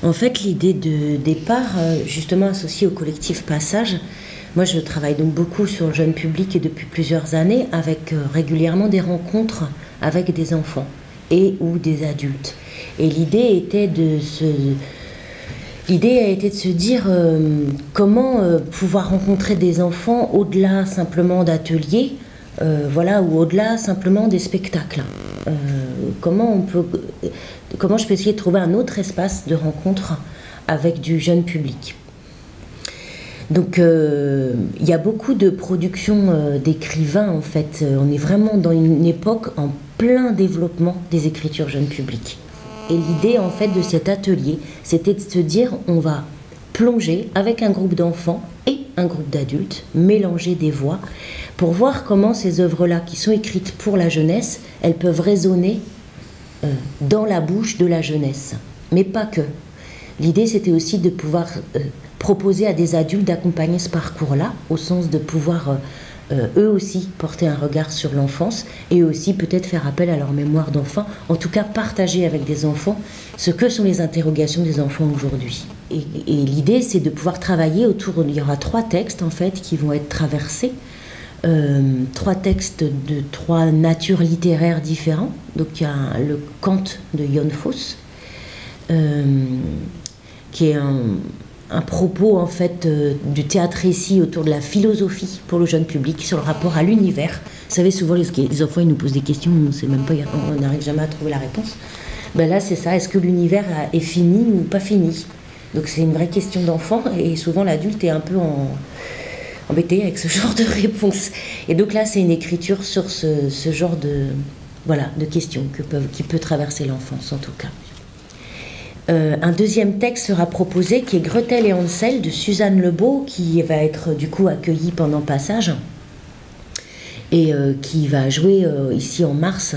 En fait, l'idée de départ, justement associée au collectif Passage, moi je travaille donc beaucoup sur le jeune public et depuis plusieurs années avec régulièrement des rencontres avec des enfants et ou des adultes. Et l'idée a été de se dire comment pouvoir rencontrer des enfants au-delà simplement d'ateliers, ou au-delà simplement des spectacles. Comment je peux essayer de trouver un autre espace de rencontre avec du jeune public. Donc il y a beaucoup de productions d'écrivains en fait. On est vraiment dans une époque en plein développement des écritures jeunes publics. Et l'idée en fait de cet atelier, c'était de se dire on va plonger avec un groupe d'enfants et un groupe d'adultes, mélanger des voix pour voir comment ces œuvres-là qui sont écrites pour la jeunesse, elles peuvent résonner dans la bouche de la jeunesse. Mais pas que. L'idée c'était aussi de pouvoir proposer à des adultes d'accompagner ce parcours-là, au sens de pouvoir eux aussi porter un regard sur l'enfance et aussi peut-être faire appel à leur mémoire d'enfant, en tout cas partager avec des enfants ce que sont les interrogations des enfants aujourd'hui. Et l'idée c'est de pouvoir travailler autour, il y aura 3 textes en fait qui vont être traversés, 3 textes de 3 natures littéraires différents. Donc il y a le Conte de Jon Fosse, qui est un propos en fait du théâtre-récit autour de la philosophie pour le jeune public sur le rapport à l'univers. Vous savez, souvent les enfants ils nous posent des questions, on n'arrive jamais à trouver la réponse. Ben là c'est ça, est-ce que l'univers est fini ou pas fini? Donc c'est une vraie question d'enfant et souvent l'adulte est un peu embêté avec ce genre de réponse. Et donc là c'est une écriture sur ce genre de questions qui peut traverser l'enfance en tout cas. Un deuxième texte sera proposé qui est Gretel et Hansel de Suzanne Lebeau, qui va être du coup accueillie pendant Passage et qui va jouer ici en mars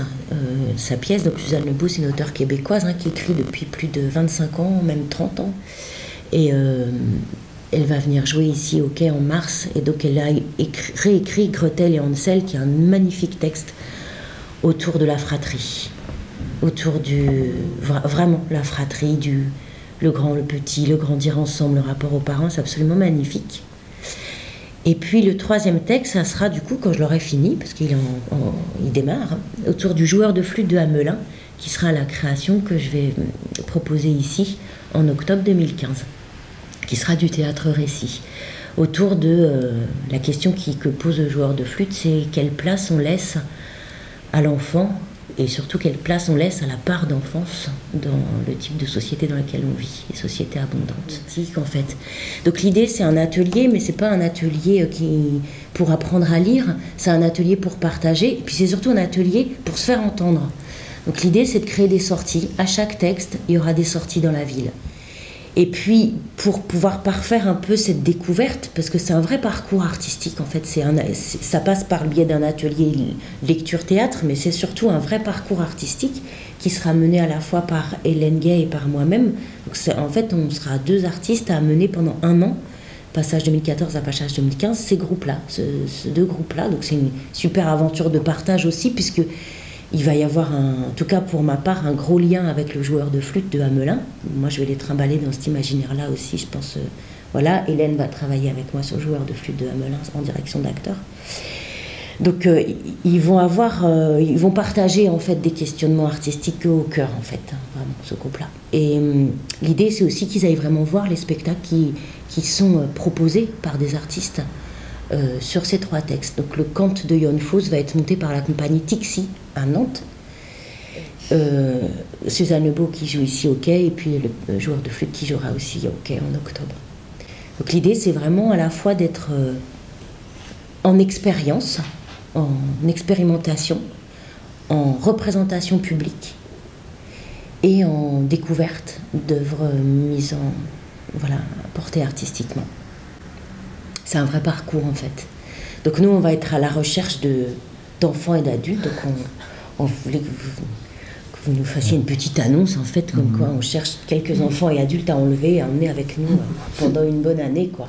sa pièce. Donc Suzanne Lebeau c'est une auteure québécoise qui écrit depuis plus de 25 ans, même 30 ans, et elle va venir jouer ici au Quai en mars, et donc elle a réécrit Gretel et Hansel, qui est un magnifique texte autour de la fratrie. Autour vraiment la fratrie, le grand, le petit, le grandir ensemble, le rapport aux parents, c'est absolument magnifique. Et puis le 3e texte, ça sera du coup quand je l'aurai fini, parce qu'il démarre, autour du joueur de flûte de Hamelin, qui sera la création que je vais proposer ici en octobre 2015, qui sera du théâtre-récit. Autour de la question que pose le joueur de flûte, c'est quelle place on laisse à l'enfant, et surtout quelle place on laisse à la part d'enfance dans le type de société dans laquelle on vit, les sociétés abondantes. En fait. Donc l'idée c'est un atelier, mais c'est pas un atelier pour apprendre à lire, c'est un atelier pour partager, et puis c'est surtout un atelier pour se faire entendre. Donc l'idée c'est de créer des sorties. À chaque texte, il y aura des sorties dans la ville. Et puis, pour pouvoir parfaire un peu cette découverte, parce que c'est un vrai parcours artistique, en fait, ça passe par le biais d'un atelier lecture-théâtre, mais c'est surtout un vrai parcours artistique qui sera mené à la fois par Hélène Gay et par moi-même. Donc en fait, on sera 2 artistes à mener pendant 1 an, Passage 2014 à Passage 2015, ces groupes-là, ces 2 groupes-là. Donc c'est une super aventure de partage aussi, puisque il va y avoir, en tout cas pour ma part, un gros lien avec le joueur de flûte de Hamelin. Moi, je vais les trimballer dans cet imaginaire-là aussi, je pense. Voilà, Hélène va travailler avec moi sur le joueur de flûte de Hamelin en direction d'acteur. Donc, ils vont partager en fait des questionnements artistiques au cœur, en fait, vraiment, ce groupe-là. Et l'idée, c'est aussi qu'ils aillent vraiment voir les spectacles qui sont proposés par des artistes. Sur ces 3 textes. Donc le Conte de Jon Fosse va être monté par la compagnie Tixi à Nantes, Suzanne Lebeau qui joue ici au Quai, et puis le joueur de flûte qui jouera aussi au Quai en octobre. Donc l'idée c'est vraiment à la fois d'être en expérience, en expérimentation, en représentation publique et en découverte d'œuvres mises portées artistiquement. C'est un vrai parcours en fait. Donc nous on va être à la recherche d'enfants et d'adultes. Donc on voulait que vous nous fassiez une petite annonce en fait, comme quoi on cherche quelques enfants et adultes à enlever et à emmener avec nous pendant une bonne année quoi.